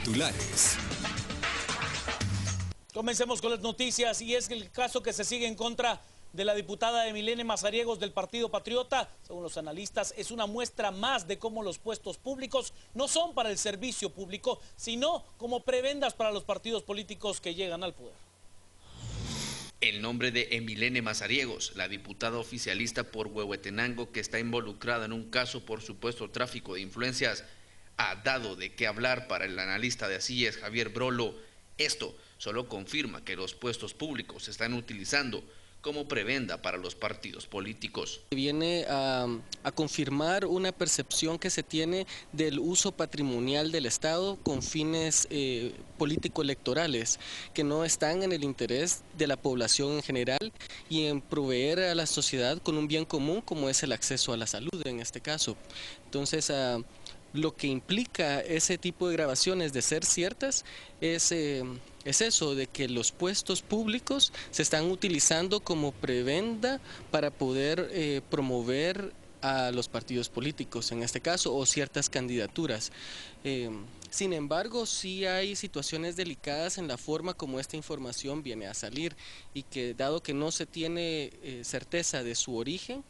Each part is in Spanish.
titulares. Comencemos con las noticias y es el caso que se sigue en contra de la diputada Emilene Mazariegos del Partido Patriota. Según los analistas, es una muestra más de cómo los puestos públicos no son para el servicio público, sino como prebendas para los partidos políticos que llegan al poder. El nombre de Emilene Mazariegos, la diputada oficialista por Huehuetenango que está involucrada en un caso por supuesto tráfico de influencias, ha dado de qué hablar para el analista de Asillas, Javier Brolo. Esto solo confirma que los puestos públicos se están utilizando como prebenda para los partidos políticos. Viene a confirmar una percepción que se tiene del uso patrimonial del Estado con fines político-electorales, que no están en el interés de la población en general y en proveer a la sociedad con un bien común como es el acceso a la salud en este caso. Entonces, lo que implica ese tipo de grabaciones de ser ciertas es eso, de que los puestos públicos se están utilizando como prebenda para poder promover a los partidos políticos en este caso o ciertas candidaturas. Sin embargo, sí hay situaciones delicadas en la forma como esta información viene a salir y que dado que no se tiene certeza de su origen,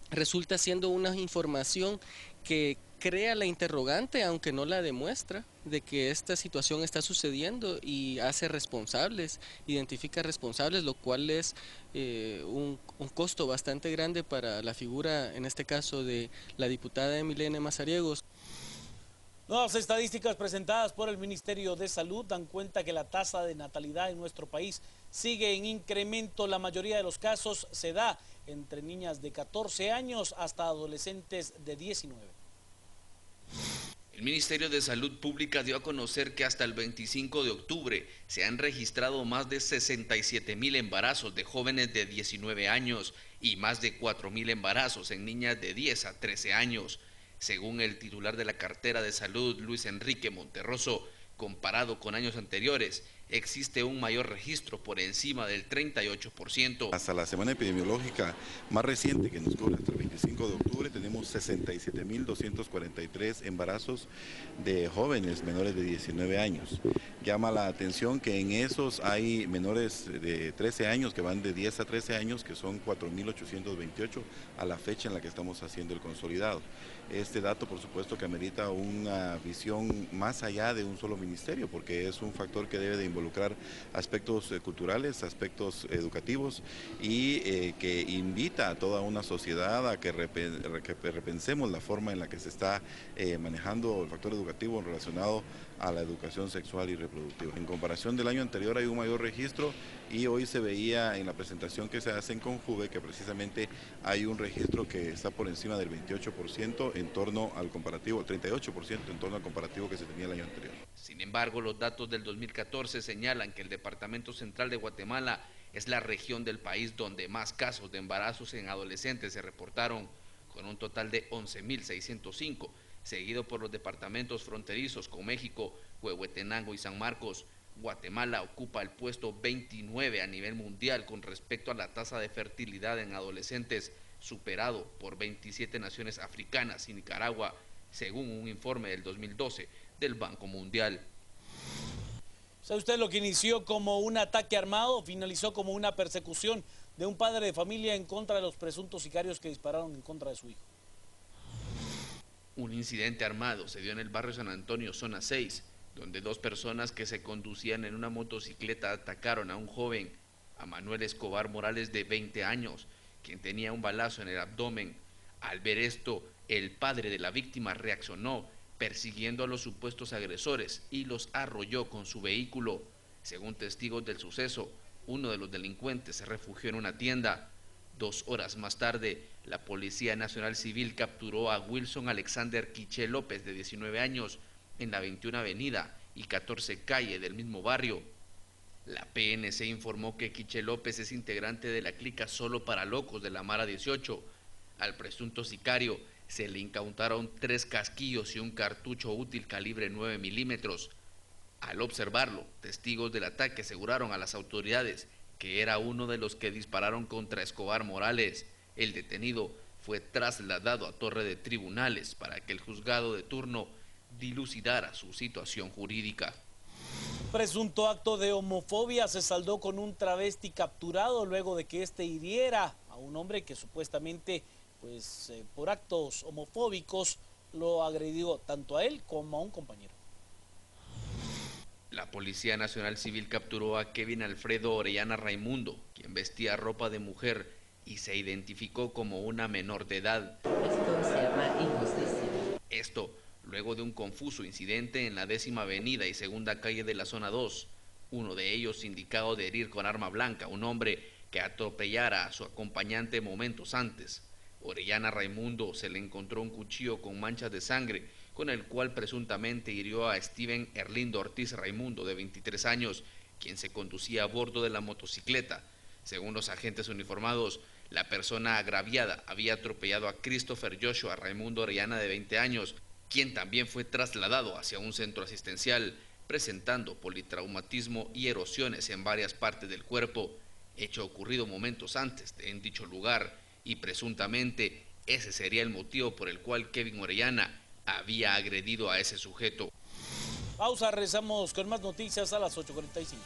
resulta siendo una información que crea la interrogante, aunque no la demuestra, de que esta situación está sucediendo y hace responsables, identifica responsables, lo cual es un costo bastante grande para la figura, en este caso, de la diputada Emilene Mazariegos. Nuevas estadísticas presentadas por el Ministerio de Salud dan cuenta que la tasa de natalidad en nuestro país sigue en incremento. La mayoría de los casos se da entre niñas de 14 años hasta adolescentes de 19. El Ministerio de Salud Pública dio a conocer que hasta el 25 de octubre se han registrado más de 67,000 embarazos de jóvenes de 19 años y más de 4,000 embarazos en niñas de 10 a 13 años. Según el titular de la cartera de salud, Luis Enrique Monterroso, comparado con años anteriores, existe un mayor registro por encima del 38%. Hasta la semana epidemiológica más reciente que nos corre hasta el 25 de octubre tenemos 67,243 embarazos de jóvenes menores de 19 años. Llama la atención que en esos hay menores de 13 años que van de 10 a 13 años, que son 4,828 a la fecha en la que estamos haciendo el consolidado. Este dato, por supuesto, que amerita una visión más allá de un solo ministerio, porque es un factor que debe de involucrar aspectos culturales, aspectos educativos y que invita a toda una sociedad a que repensemos la forma en la que se está manejando el factor educativo relacionado a la educación sexual y reproductiva. En comparación del año anterior hay un mayor registro y hoy se veía en la presentación que se hace en Conjuve que precisamente hay un registro que está por encima del 28% en torno al comparativo, 38% en torno al comparativo que se tenía el año anterior. Sin embargo, los datos del 2014 señalan que el Departamento Central de Guatemala es la región del país donde más casos de embarazos en adolescentes se reportaron, con un total de 11,605, seguido por los departamentos fronterizos con México, Huehuetenango y San Marcos. Guatemala ocupa el puesto 29 a nivel mundial con respecto a la tasa de fertilidad en adolescentes, superado por 27 naciones africanas y Nicaragua, según un informe del 2012 del Banco Mundial. ¿Sabe usted lo que inició como un ataque armado finalizó como una persecución de un padre de familia en contra de los presuntos sicarios que dispararon en contra de su hijo? Un incidente armado se dio en el barrio San Antonio, zona 6, donde dos personas que se conducían en una motocicleta atacaron a un joven, a Manuel Escobar Morales, de 20 años, quien tenía un balazo en el abdomen. Al ver esto, el padre de la víctima reaccionó, persiguiendo a los supuestos agresores y los arrolló con su vehículo. Según testigos del suceso, uno de los delincuentes se refugió en una tienda. 2 horas más tarde, la Policía Nacional Civil capturó a Wilson Alexander Quiché López, de 19 años, en la 21 Avenida y 14 Calle del mismo barrio. La PNC informó que Quiché López es integrante de la clica Solo para Locos de la Mara 18. Al presunto sicario se le incautaron 3 casquillos y un cartucho útil calibre 9 milímetros. Al observarlo, testigos del ataque aseguraron a las autoridades que era uno de los que dispararon contra Escobar Morales. El detenido fue trasladado a Torre de Tribunales para que el juzgado de turno dilucidara su situación jurídica. Presunto acto de homofobia se saldó con un travesti capturado luego de que este hiriera a un hombre que supuestamente, por actos homofóbicos, lo agredió tanto a él como a un compañero. La Policía Nacional Civil capturó a Kevin Alfredo Orellana Raimundo, quien vestía ropa de mujer y se identificó como una menor de edad. Esto se llama injusticia. Esto luego de un confuso incidente en la 10ª Avenida y 2ª Calle de la Zona 2, uno de ellos indicado de herir con arma blanca a un hombre que atropellara a su acompañante momentos antes. Orellana Raimundo se le encontró un cuchillo con manchas de sangre, con el cual presuntamente hirió a Steven Erlindo Ortiz Raimundo, de 23 años, quien se conducía a bordo de la motocicleta. Según los agentes uniformados, la persona agraviada había atropellado a Christopher Joshua Raimundo Orellana, de 20 años, quien también fue trasladado hacia un centro asistencial, presentando politraumatismo y erosiones en varias partes del cuerpo, hecho ocurrido momentos antes en dicho lugar, y presuntamente ese sería el motivo por el cual Kevin Orellana había agredido a ese sujeto. Pausa, regresamos con más noticias a las 8:45.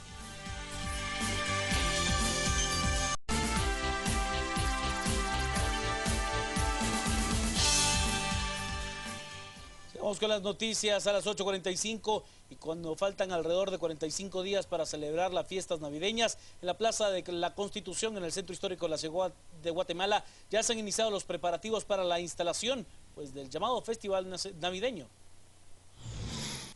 Vamos con las noticias a las 8:45 y cuando faltan alrededor de 45 días para celebrar las fiestas navideñas, en la Plaza de la Constitución, en el Centro Histórico de la Ciudad de Guatemala, ya se han iniciado los preparativos para la instalación del llamado Festival Navideño.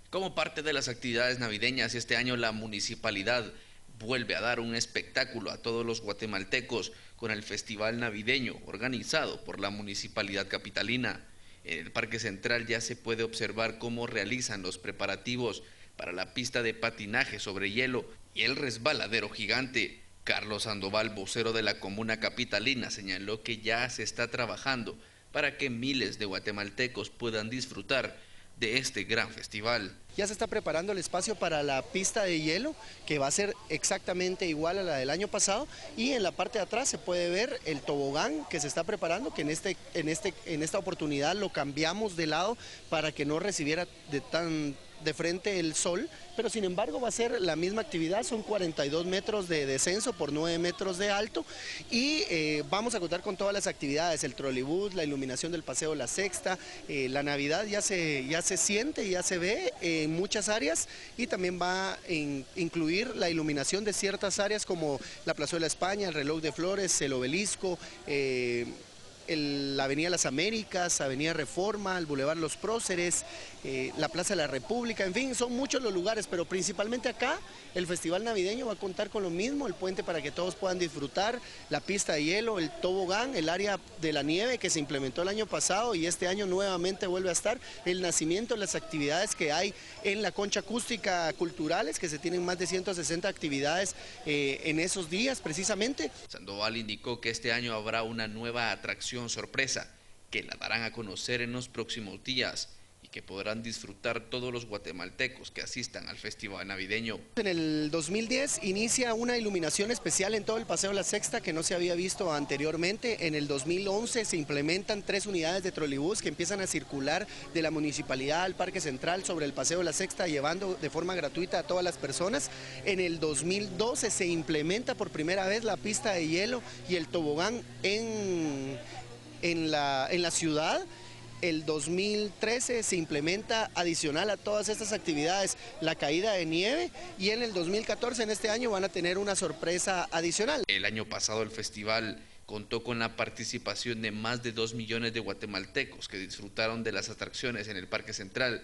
Como parte de las actividades navideñas, este año la municipalidad vuelve a dar un espectáculo a todos los guatemaltecos con el Festival Navideño organizado por la Municipalidad Capitalina. En el Parque Central ya se puede observar cómo realizan los preparativos para la pista de patinaje sobre hielo y el resbaladero gigante. Carlos Sandoval, vocero de la comuna capitalina, señaló que ya se está trabajando para que miles de guatemaltecos puedan disfrutar de este gran festival. Ya se está preparando el espacio para la pista de hielo, que va a ser exactamente igual a la del año pasado, y en la parte de atrás se puede ver el tobogán que se está preparando, que en esta oportunidad lo cambiamos de lado para que no recibiera de frente el sol, pero sin embargo va a ser la misma actividad, son 42 metros de descenso por 9 metros de alto, y vamos a contar con todas las actividades, el trolebús, la iluminación del Paseo La Sexta, la Navidad ya se siente, ya se ve en muchas áreas, y también va a incluir la iluminación de ciertas áreas como la Plazuela España, el Reloj de Flores, el Obelisco, la Avenida Las Américas, Avenida Reforma, el Boulevard Los Próceres, la Plaza de la República, en fin, son muchos los lugares, pero principalmente acá el Festival Navideño va a contar con lo mismo, el puente para que todos puedan disfrutar, la pista de hielo, el tobogán, el área de la nieve que se implementó el año pasado y este año nuevamente vuelve a estar, el nacimiento, las actividades que hay en la concha acústica culturales, que se tienen más de 160 actividades en esos días precisamente. Sandoval indicó que este año habrá una nueva atracción sorpresa que la darán a conocer en los próximos días y que podrán disfrutar todos los guatemaltecos que asistan al festival navideño. En el 2010 inicia una iluminación especial en todo el Paseo La Sexta que no se había visto anteriormente. En el 2011 se implementan 3 unidades de trolebús que empiezan a circular de la municipalidad al Parque Central sobre el Paseo La Sexta, llevando de forma gratuita a todas las personas. En el 2012 se implementa por primera vez la pista de hielo y el tobogán en la ciudad. El 2013 se implementa adicional a todas estas actividades la caída de nieve, y en el 2014, en este año, van a tener una sorpresa adicional. El año pasado el festival contó con la participación de más de 2 millones de guatemaltecos que disfrutaron de las atracciones en el Parque Central.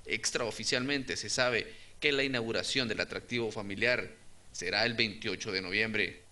Extraoficialmente se sabe que la inauguración del atractivo familiar será el 28 de noviembre.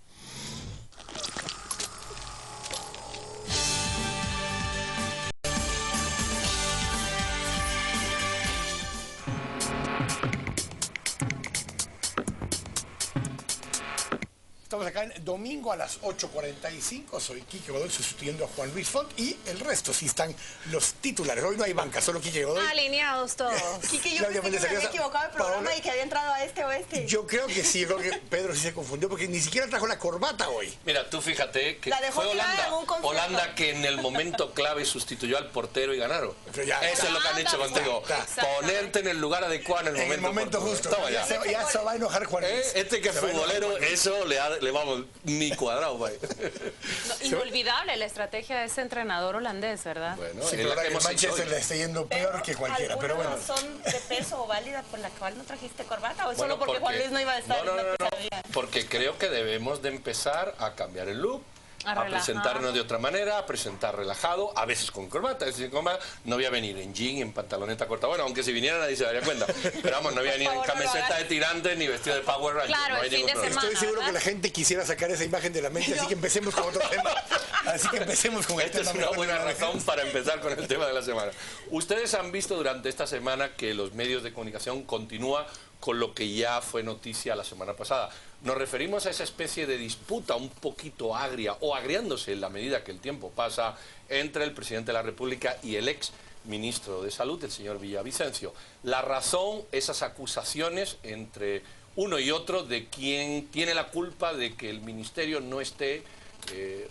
Estamos acá en domingo a las 8:45. Soy Quique Godoy sustituyendo a Juan Luis Font y el resto sí están los titulares. Hoy no hay banca, solo Quique Godoy. Alineados todos. Quique, yo pensé que me había equivocado el programa y que había entrado a este o este. Yo creo que sí, yo creo que Pedro sí se confundió porque ni siquiera trajo la corbata hoy. Mira, tú fíjate que La dejó fue tirada en un concierto. Holanda que en el momento clave sustituyó al portero y ganaron. Eso es lo que han hecho contigo. Ponerte en el lugar adecuado en el momento justo. Toma ya. Ya se va a enojar Juan Luis. Este que es futbolero, eso le vamos ni cuadrado. No, inolvidable la estrategia de ese entrenador holandés, ¿verdad? Bueno, sí, pero que Manchester le está yendo peor que cualquiera. Pero bueno. ¿Alguna razón de peso o válida por la cual no trajiste corbata? ¿O es solo porque Juan Luis no iba a estar? No, porque creo que debemos de empezar a cambiar el look. A presentarnos de otra manera, a presentar relajado, a veces con corbata, a veces sin corbata. No voy a venir en jean, en pantaloneta corta. Bueno, aunque si viniera nadie se daría cuenta. Pero vamos, no voy a venir en camiseta de tirantes ni vestido de Power Ranger. Claro, no hay el fin de semana, estoy seguro ¿verdad? que la gente quisiera sacar esa imagen de la mente, así que empecemos con otro tema. Así que empecemos con el Esta tema. es una buena razón para empezar con el tema de la semana. Ustedes han visto durante esta semana que los medios de comunicación continúan con lo que ya fue noticia la semana pasada. Nos referimos a esa especie de disputa un poquito agria o agriándose en la medida que el tiempo pasa entre el presidente de la República y el ex ministro de Salud, el señor Villavicencio. La razón, esas acusaciones entre uno y otro de quién tiene la culpa de que el ministerio no esté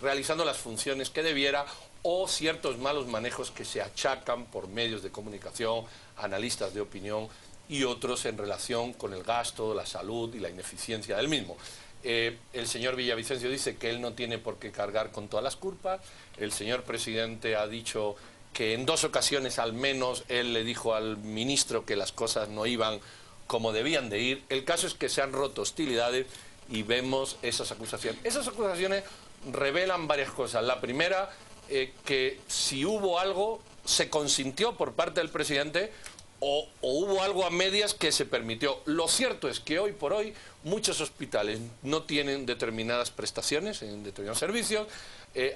realizando las funciones que debiera o ciertos malos manejos que se achacan por medios de comunicación, analistas de opinión y otros en relación con el gasto, la salud y la ineficiencia del mismo. El señor Villavicencio dice que él no tiene por qué cargar con todas las culpas. El señor presidente ha dicho que en 2 ocasiones al menos él le dijo al ministro que las cosas no iban como debían de ir. El caso es que se han roto hostilidades y vemos esas acusaciones. Esas acusaciones revelan varias cosas. La primera, que si hubo algo, se consintió por parte del presidente o hubo algo a medias que se permitió. Lo cierto es que hoy por hoy muchos hospitales no tienen determinadas prestaciones en determinados servicios.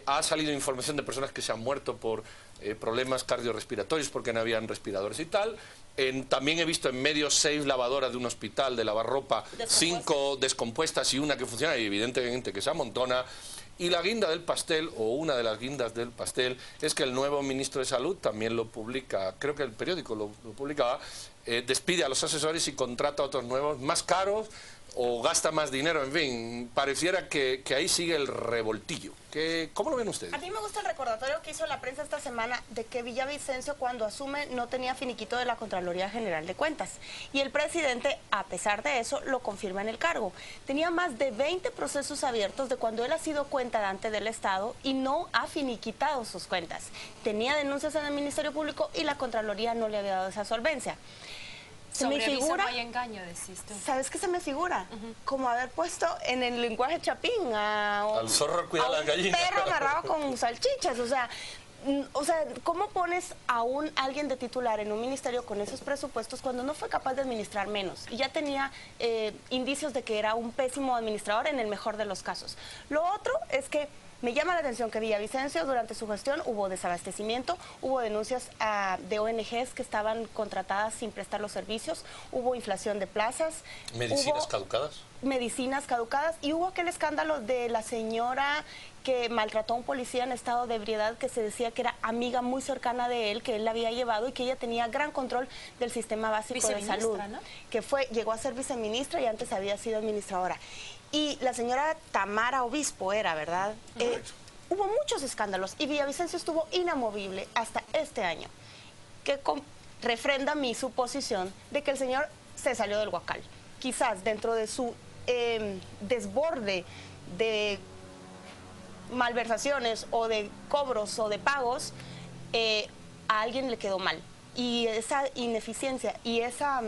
Ha salido información de personas que se han muerto por problemas cardiorrespiratorios porque no habían respiradores y tal. También he visto en medios 6 lavadoras de un hospital de lavar ropa, 5 descompuestas y una que funciona, y evidentemente que se amontona. Y la guinda del pastel, o una de las guindas del pastel, es que el nuevo ministro de Salud también lo publica, creo que el periódico lo publicaba, despide a los asesores y contrata a otros nuevos más caros o gasta más dinero, en fin, pareciera que ahí sigue el revoltillo. ¿Cómo lo ven ustedes? A mí me gusta el recordatorio que hizo la prensa esta semana de que Villavicencio cuando asume no tenía finiquito de la Contraloría General de Cuentas. Y el presidente, a pesar de eso, lo confirma en el cargo. Tenía más de 20 procesos abiertos de cuando él ha sido cuentadante del Estado y no ha finiquitado sus cuentas. Tenía denuncias en el Ministerio Público y la Contraloría no le había dado esa solvencia. Se me figura, no hay engaño, decís tú. ¿Sabes qué se me figura? Como haber puesto en el lenguaje chapín al zorro cuida la gallina. Un perro agarrado con salchichas, o sea, ¿cómo pones a alguien de titular en un ministerio con esos presupuestos cuando no fue capaz de administrar menos? Y ya tenía indicios de que era un pésimo administrador en el mejor de los casos. Lo otro es que me llama la atención que Villavicencio durante su gestión hubo desabastecimiento, hubo denuncias de ONGs que estaban contratadas sin prestar los servicios, hubo inflación de plazas. ¿Medicinas caducadas? Medicinas caducadas y hubo aquel escándalo de la señora que maltrató a un policía en estado de ebriedad que se decía que era amiga muy cercana de él, que él la había llevado y que ella tenía gran control del sistema básico de salud, ¿no? Que llegó a ser viceministra y antes había sido administradora. Y la señora Tamara Obispo era, ¿verdad? Hubo muchos escándalos y Villavicencio estuvo inamovible hasta este año, que refrenda mi suposición de que el señor se salió del huacal. Quizás dentro de su desborde de malversaciones o de cobros o de pagos, a alguien le quedó mal. Y esa ineficiencia y esa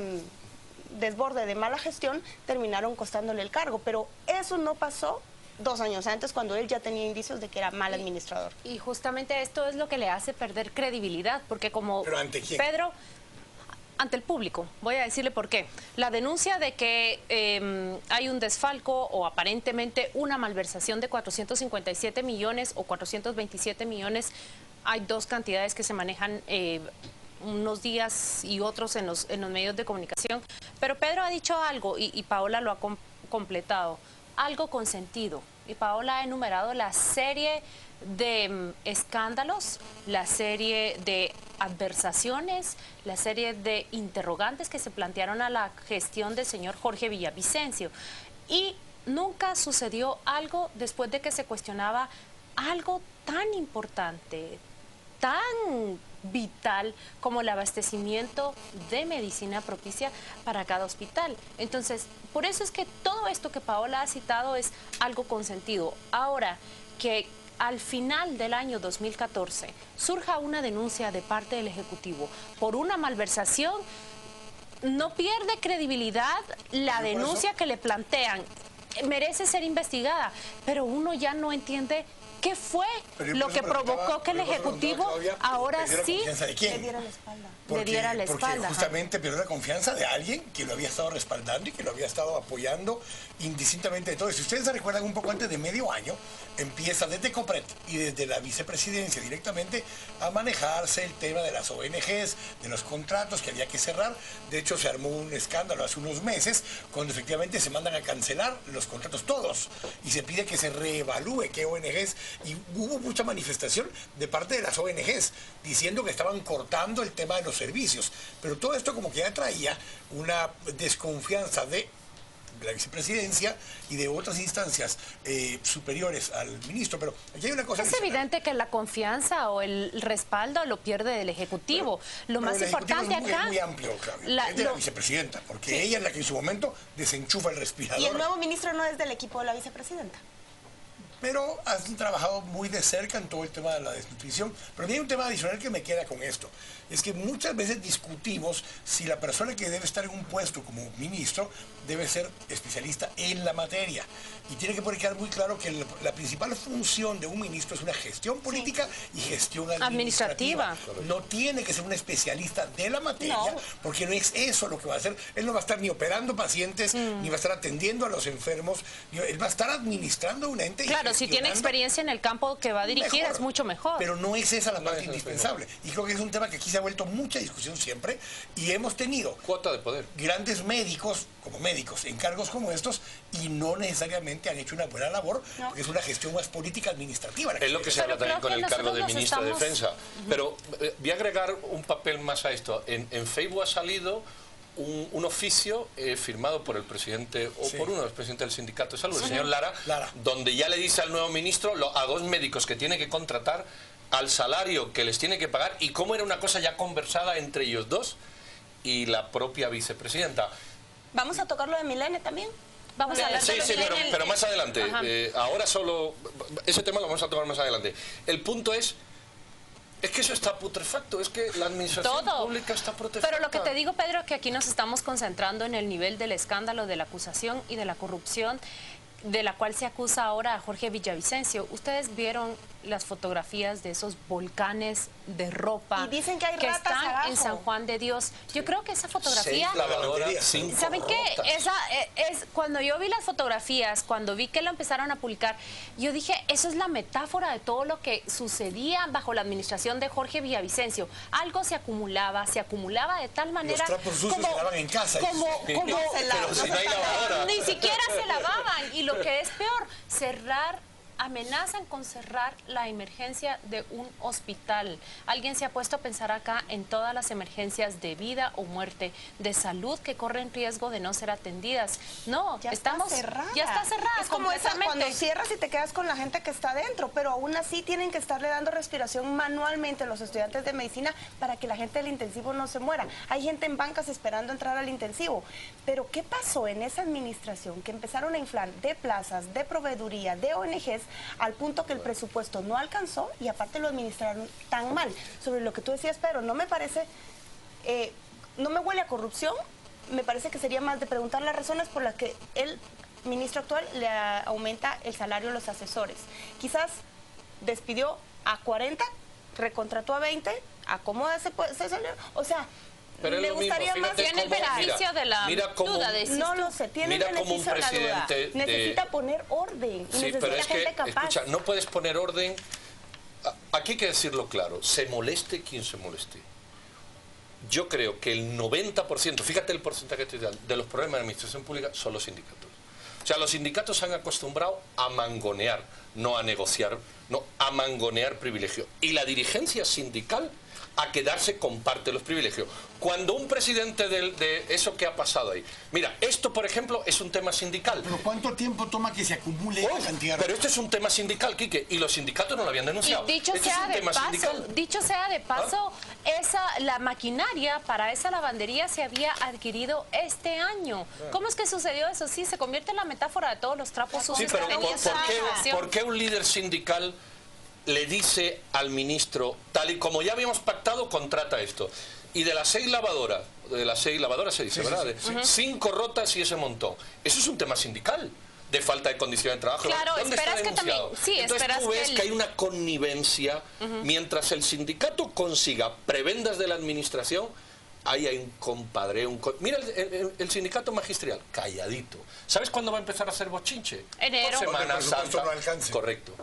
desborde de mala gestión terminaron costándole el cargo, pero eso no pasó 2 años antes cuando él ya tenía indicios de que era mal administrador. Y justamente esto es lo que le hace perder credibilidad, porque como ¿Pero ante quién? Pedro, ante el público, voy a decirle por qué. La denuncia de que hay un desfalco o aparentemente una malversación de 457 millones o 427 millones, hay 2 cantidades que se manejan unos días y otros en los medios de comunicación. Pero Pedro ha dicho algo y Paola lo ha completado. algo consentido. Y Paola ha enumerado la serie de escándalos, la serie de adversaciones, la serie de interrogantes que se plantearon a la gestión del señor Jorge Villavicencio. Y nunca sucedió algo después de que se cuestionaba algo tan importante, tan vital como el abastecimiento de medicina propicia para cada hospital. Entonces, por eso es que todo esto que Paola ha citado es algo consentido. Ahora, que al final del año 2014 surja una denuncia de parte del Ejecutivo por una malversación, no pierde credibilidad la denuncia que le plantean. Merece ser investigada, pero uno ya no entiende qué fue lo que provocó que el Ejecutivo ahora sí le diera la espalda. Porque justamente perdió la confianza de alguien que lo había estado respaldando y que lo había estado apoyando indistintamente de todo. Si ustedes se recuerdan, un poco antes de medio año, empieza desde COPRED y desde la vicepresidencia directamente a manejarse el tema de las ONGs, de los contratos que había que cerrar. De hecho, se armó un escándalo hace unos meses cuando efectivamente se mandan a cancelar los contratos todos y se pide que se reevalúe qué ONGs, y hubo mucha manifestación de parte de las ONGs diciendo que estaban cortando el tema de los servicios, pero todo esto como que ya traía una desconfianza de la vicepresidencia y de otras instancias superiores al ministro. Pero aquí hay una cosa. Es evidente que la confianza o el respaldo lo pierde el Ejecutivo. Lo más importante acá... Es muy amplio, Claudia. Es de la vicepresidenta, porque ella es la que en su momento desenchufa el respirador. Y el nuevo ministro no es del equipo de la vicepresidenta. Pero han trabajado muy de cerca en todo el tema de la desnutrición. Pero hay un tema adicional que me queda con esto. Es que muchas veces discutimos si la persona que debe estar en un puesto como ministro debe ser especialista en la materia. Y tiene que quedar muy claro que la principal función de un ministro es una gestión política y gestión administrativa. No tiene que ser un especialista de la materia, porque no es eso lo que va a hacer. Él no va a estar ni operando pacientes, ni va a estar atendiendo a los enfermos. Él va a estar administrando un ente. Claro, si tiene experiencia en el campo que va a dirigir, es mucho mejor. Pero no es esa la parte indispensable. Y creo que es un tema que aquí se ha vuelto mucha discusión siempre, y hemos tenido cuota de poder. Grandes médicos, como médicos, en cargos como estos, y no necesariamente han hecho una buena labor, porque es una gestión más política administrativa. Es lo que se habla también con el cargo de ministro de Defensa. Pero voy a agregar un papel más a esto. En Facebook ha salido un oficio firmado por el presidente o por uno de los presidentes del sindicato de salud, el señor Lara, donde ya le dice al nuevo ministro a dos médicos que tiene que contratar, al salario que les tiene que pagar, y cómo era una cosa ya conversada entre ellos dos y la propia vicepresidenta. ¿Vamos a tocar lo de Milene también? Vamos a hablar sí, pero más adelante. Ahora solo... Ese tema lo vamos a tocar más adelante. El punto es que eso está putrefacto, es que la administración pública está putrefacta. Pero lo que te digo, Pedro, es que aquí nos estamos concentrando en el nivel del escándalo, de la acusación y de la corrupción de la cual se acusa ahora a Jorge Villavicencio. Ustedes vieron las fotografías de esos volcanes de ropa y dicen que hay ratas están abajo en San Juan de Dios. Yo creo que esa fotografía... ¿Saben qué? Cuando yo vi las fotografías, cuando vi que lo empezaron a publicar, yo dije, eso es la metáfora de todo lo que sucedía bajo la administración de Jorge Villavicencio. Algo se acumulaba de tal manera... Los trapos sucios se lavaban en casa. Pero si no hay lavadora. Ni siquiera se lavaban. Y lo que es peor, amenazan con cerrar la emergencia de un hospital. Alguien se ha puesto a pensar acá en todas las emergencias de vida o muerte, de salud que corren riesgo de no ser atendidas. No, ya está cerrada. Es como esa cuando cierras y te quedas con la gente que está adentro, pero aún así tienen que estarle dando respiración manualmente a los estudiantes de medicina para que la gente del intensivo no se muera. Hay gente en bancas esperando entrar al intensivo. Pero ¿qué pasó en esa administración? Que empezaron a inflar de plazas, de proveeduría, de ONGs, al punto que el presupuesto no alcanzó y aparte lo administraron tan mal. Sobre lo que tú decías, Pedro, no me parece, no me huele a corrupción, me parece que sería más de preguntar las razones por las que el ministro actual le aumenta el salario a los asesores. Quizás despidió a 40, recontrató a 20, acomódase, o sea... Pero me gustaría más bien el beneficio de la duda. No lo sé, tiene el beneficio de la duda. Necesita poner orden. Sí, pero es que, escucha, no puedes poner orden. Aquí hay que decirlo claro, se moleste quien se moleste. Yo creo que el 90%, fíjate el porcentaje de los problemas de la administración pública son los sindicatos. O sea, los sindicatos se han acostumbrado a mangonear, no a negociar, no, a mangonear privilegio. Y la dirigencia sindical a quedarse con parte de los privilegios. Cuando un presidente de eso que ha pasado ahí... Mira, esto, por ejemplo, es un tema sindical. ¿Pero cuánto tiempo toma que se acumule la cantidad? Pero esto es un tema sindical, Quique, y los sindicatos no lo habían denunciado. Y dicho sea de paso, la maquinaria para esa lavandería se había adquirido este año. ¿Cómo es que sucedió eso? Sí, se convierte en la metáfora de todos los trapos sucios. Sí, pero ¿por qué un líder sindical le dice al ministro, tal y como ya habíamos pactado, contrata esto? Y de las 6 lavadoras, se dice, ¿verdad? 5 rotas y ese montón. Eso es un tema sindical, de falta de condiciones de trabajo. Claro, ¿Dónde está denunciado? Entonces tú ves que hay una connivencia, mientras el sindicato consiga prebendas de la administración, ahí hay un compadreo. Mira el sindicato magisterial, calladito. ¿Sabes cuándo va a empezar a hacer bochinche? Enero. Por Semana Santa. No alcance. Correcto.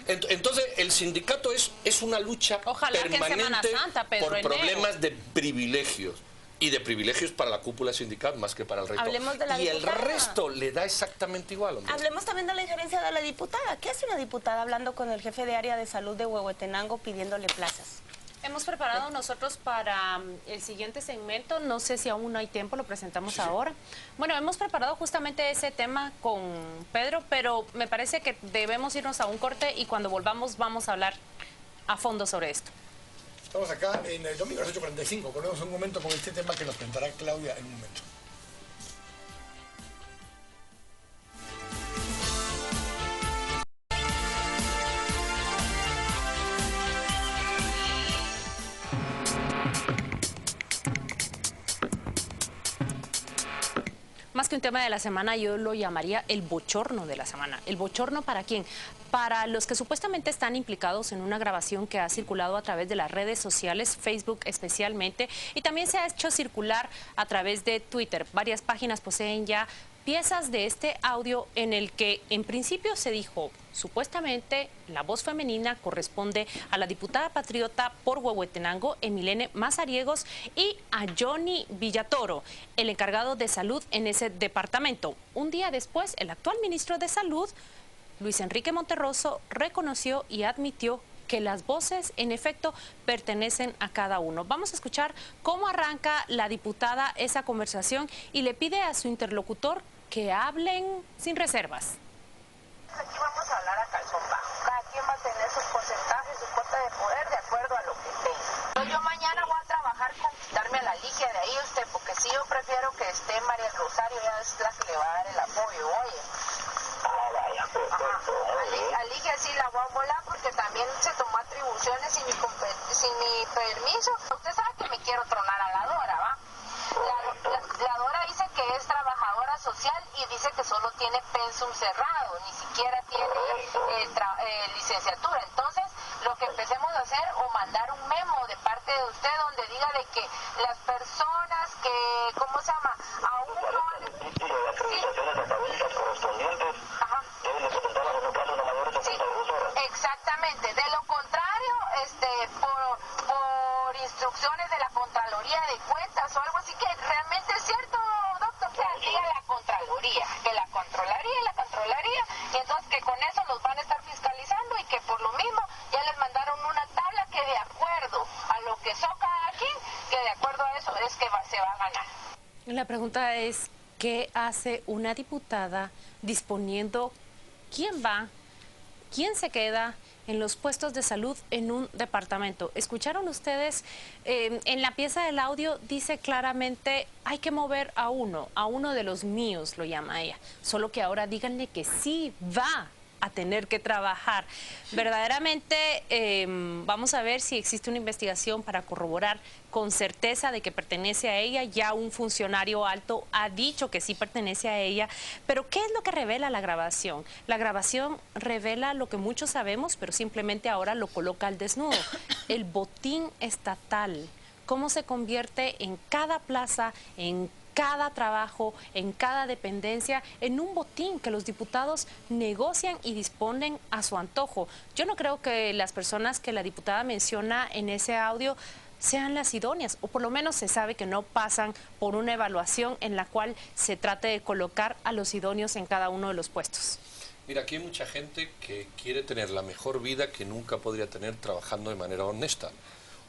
Entonces, el sindicato es una lucha permanente por problemas de privilegios. Y de privilegios para la cúpula sindical más que para el resto. Hablemos de la y diputada. El resto le da exactamente igual, hombre. Hablemos también de la injerencia de la diputada. ¿Qué hace una diputada hablando con el jefe de área de salud de Huehuetenango pidiéndole plazas? Hemos preparado nosotros para el siguiente segmento, no sé si aún no hay tiempo, lo presentamos ahora. Bueno, hemos preparado justamente ese tema con Pedro, pero me parece que debemos irnos a un corte y cuando volvamos vamos a hablar a fondo sobre esto. Estamos acá en el domingo a las 8:45, ponemos un momento con este tema que nos contará Claudia en un momento. Más que un tema de la semana, yo lo llamaría el bochorno de la semana. ¿El bochorno para quién? Para los que supuestamente están implicados en una grabación que ha circulado a través de las redes sociales, Facebook especialmente, y también se ha hecho circular a través de Twitter. Varias páginas poseen ya piezas de este audio en el que en principio se dijo supuestamente la voz femenina corresponde a la diputada patriota por Huehuetenango, Emilene Mazariegos, y a Johnny Villatoro, el encargado de salud en ese departamento. Un día después, el actual ministro de Salud, Luis Enrique Monterroso, reconoció y admitió que las voces, en efecto, pertenecen a cada uno. Vamos a escuchar cómo arranca la diputada esa conversación y le pide a su interlocutor que hablen sin reservas. Aquí vamos a hablar a calzón bajo. Cada quien va a tener sus porcentajes, su cuota de poder de acuerdo a lo que tenga. Yo mañana voy a trabajar con quitarme a la Ligia de ahí usted, porque si yo prefiero que esté María del Rosario, ya es la que le va a dar el apoyo, oye. A Ligia sí la voy a volar porque también se tomó atribuciones sin mi permiso. Usted sabe que me quiero tronar a la Dora, ¿va? La Dora dice que es trabajadora social y dice que solo tiene pensum cerrado, ni siquiera tiene licenciatura. Entonces, lo que empecemos a hacer o mandar un memo de parte de usted donde diga de que las personas que, ¿cómo se llama? Aún no... Sí, exactamente. De lo contrario, por instrucciones de la Contraloría de Cuentas o algo así, que realmente es cierto, doctor, que diga la Contraloría, y entonces que con eso los van a estar fiscalizando y que por lo mismo ya les mandaron una tabla que de acuerdo a lo que soca aquí, que de acuerdo a eso es que se va a ganar. La pregunta es, ¿qué hace una diputada disponiendo quién va, quién se queda en los puestos de salud en un departamento? ¿Escucharon ustedes? En la pieza del audio dice claramente, hay que mover a uno de los míos, lo llama ella. Solo que ahora díganle que sí va a tener que trabajar. Verdaderamente vamos a ver si existe una investigación para corroborar con certeza de que pertenece a ella. Ya un funcionario alto ha dicho que sí pertenece a ella, pero ¿qué es lo que revela la grabación? La grabación revela lo que muchos sabemos, pero simplemente ahora lo coloca al desnudo. El botín estatal, cómo se convierte en cada plaza, en cada trabajo, en cada dependencia, en un botín que los diputados negocian y disponen a su antojo. Yo no creo que las personas que la diputada menciona en ese audio sean las idóneas, o por lo menos se sabe que no pasan por una evaluación en la cual se trate de colocar a los idóneos en cada uno de los puestos. Mira, aquí hay mucha gente que quiere tener la mejor vida que nunca podría tener trabajando de manera honesta,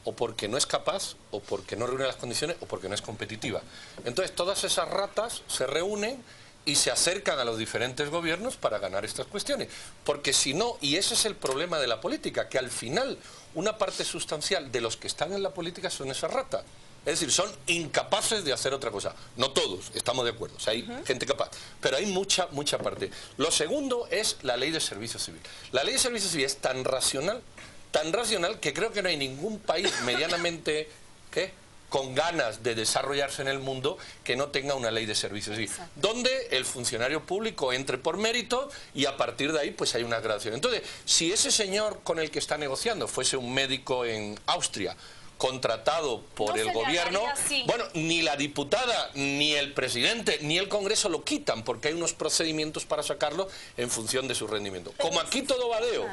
o porque no es capaz, o porque no reúne las condiciones, o porque no es competitiva. Entonces todas esas ratas se reúnen y se acercan a los diferentes gobiernos para ganar estas cuestiones. Porque si no, y ese es el problema de la política, que al final una parte sustancial de los que están en la política son esas ratas. Es decir, son incapaces de hacer otra cosa. No todos, estamos de acuerdo, o sea, hay gente capaz, pero hay mucha parte. Lo segundo es la ley de servicio civil. La ley de servicio civil es tan racional que creo que no hay ningún país medianamente con ganas de desarrollarse en el mundo que no tenga una ley de servicio civil, donde el funcionario público entre por mérito y a partir de ahí pues hay una gradación. Entonces, si ese señor con el que está negociando fuese un médico en Austria, contratado por el gobierno, bueno, ni la diputada, ni el presidente, ni el Congreso lo quitan, porque hay unos procedimientos para sacarlo en función de su rendimiento. Como aquí todo va deo.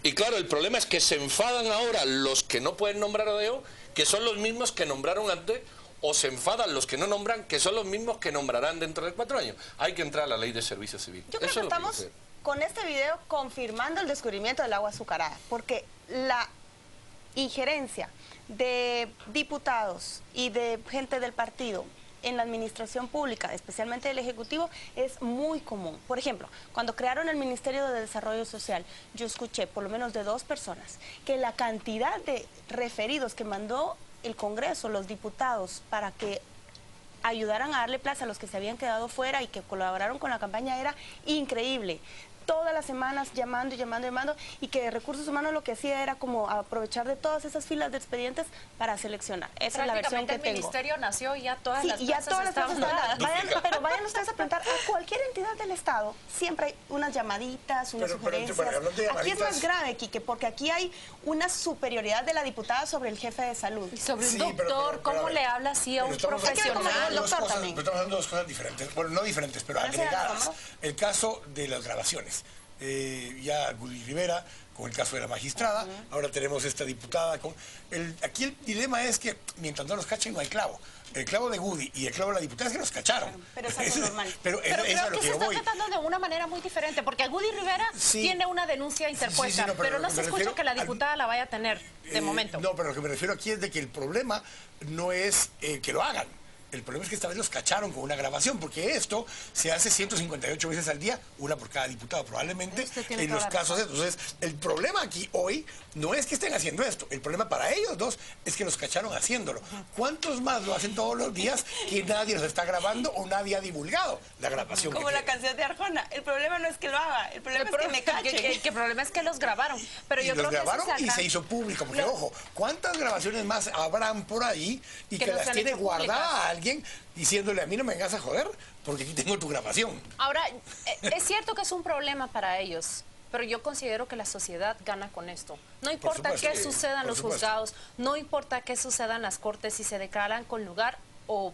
Y claro, el problema es que se enfadan ahora los que no pueden nombrar a deo, que son los mismos que nombraron antes, o se enfadan los que no nombran, que son los mismos que nombrarán dentro de 4 años. Hay que entrar a la ley de servicio civil. Yo creo que estamos con este video confirmando el descubrimiento del agua azucarada, porque la injerencia de diputados y de gente del partido en la administración pública, especialmente del Ejecutivo, es muy común. Por ejemplo, cuando crearon el Ministerio de Desarrollo Social, yo escuché por lo menos de 2 personas que la cantidad de referidos que mandó el Congreso, los diputados, para que ayudaran a darle plaza a los que se habían quedado fuera y que colaboraron con la campaña era increíble. Todas las semanas llamando, y que Recursos Humanos lo que hacía era como aprovechar de todas esas filas de expedientes para seleccionar. Esa es la versión que tengo. El ministerio nació y ya todas las plazas estaban dadas. Pero vayan ustedes a preguntar a cualquier entidad del Estado, siempre hay unas llamaditas, unas sugerencias. Aquí es más grave, Quique, porque aquí hay una superioridad de la diputada sobre el jefe de salud. Y sobre un doctor, ¿cómo le habla así a un profesional? Estamos hablando de 2 cosas diferentes, bueno, no diferentes, pero agregadas. El caso de las grabaciones. Ya Woody Rivera con el caso de la magistrada, ahora tenemos esta diputada aquí el dilema es que mientras no los cachen no hay clavo. El clavo de Woody y el clavo de la diputada es que los cacharon. Pero es algo normal. Pero creo que se está tratando de una manera muy diferente, porque Woody Rivera tiene una denuncia interpuesta, pero no se escucha que la diputada la vaya a tener de momento. No, pero lo que me refiero aquí es de que el problema no es que lo hagan. El problema es que esta vez los cacharon con una grabación, porque esto se hace 158 veces al día, una por cada diputado probablemente, en los casos. Entonces, el problema aquí hoy no es que estén haciendo esto, el problema para ellos 2 es que los cacharon haciéndolo. ¿Cuántos más lo hacen todos los días que nadie los está grabando o nadie ha divulgado la grabación? Como la canción de Arjona, el problema no es que lo haga, el problema es que me cachen. El problema es que los grabaron, pero yo creo que grabaron y se hizo público, porque ojo, ¿cuántas grabaciones más habrán por ahí y que las tiene guardadas alguien diciéndole a mí no me vengas a joder porque aquí tengo tu grabación? Ahora, es cierto que es un problema para ellos, pero yo considero que la sociedad gana con esto. No importa qué suceda en los juzgados, no importa qué suceda en las cortes, si se declaran con lugar o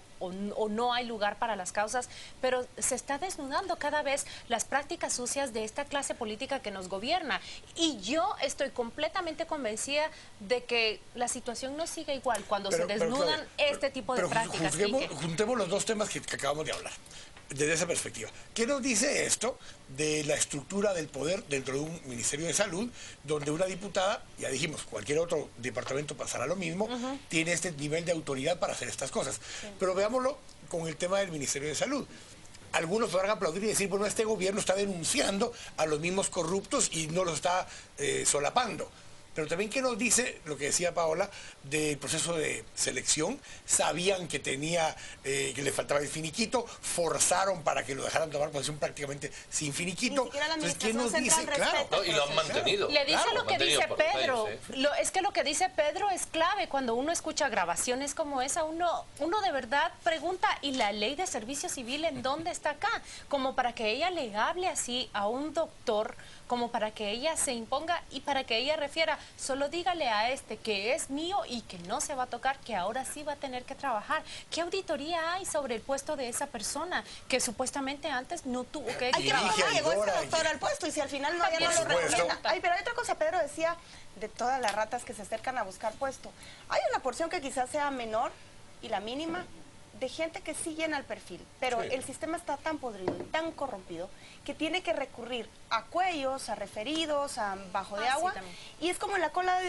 no hay lugar para las causas, pero se está desnudando cada vez las prácticas sucias de esta clase política que nos gobierna. Y yo estoy completamente convencida de que la situación no sigue igual cuando se desnudan este tipo de prácticas. Juntemos los 2 temas que acabamos de hablar. Desde esa perspectiva, ¿qué nos dice esto de la estructura del poder dentro de un Ministerio de Salud, donde una diputada, ya dijimos, cualquier otro departamento pasará lo mismo, tiene este nivel de autoridad para hacer estas cosas? Pero veámoslo con el tema del Ministerio de Salud. Algunos podrán aplaudir y decir, bueno, este gobierno está denunciando a los mismos corruptos y no los está solapando. Pero también, ¿qué nos dice lo que decía Paola del proceso de selección? Sabían que que le faltaba el finiquito, forzaron para que lo dejaran tomar posición prácticamente sin finiquito. Entonces, ¿qué nos dice? Claro. No, y lo han mantenido. Le dice lo que dice Pedro. Es que lo que dice Pedro es clave. Cuando uno escucha grabaciones como esa, uno de verdad pregunta, ¿y la ley de servicio civil en dónde está acá? Como para que ella le hable así a un doctor, como para que ella se imponga y para que ella refiera, solo dígale a este que es mío y que no se va a tocar, que ahora sí va a tener que trabajar. ¿Qué auditoría hay sobre el puesto de esa persona que supuestamente antes no tuvo que trabajar? Llegó ese doctor al puesto y si al final no, ya no lo recomienda. Ay, pero hay otra cosa, Pedro decía, de todas las ratas que se acercan a buscar puesto. Hay una porción que quizás sea menor y la mínima, de gente que sí llena el perfil, pero el sistema está tan podrido y tan corrompido que tiene que recurrir a cuellos, a referidos, a bajo de agua, y es como la cola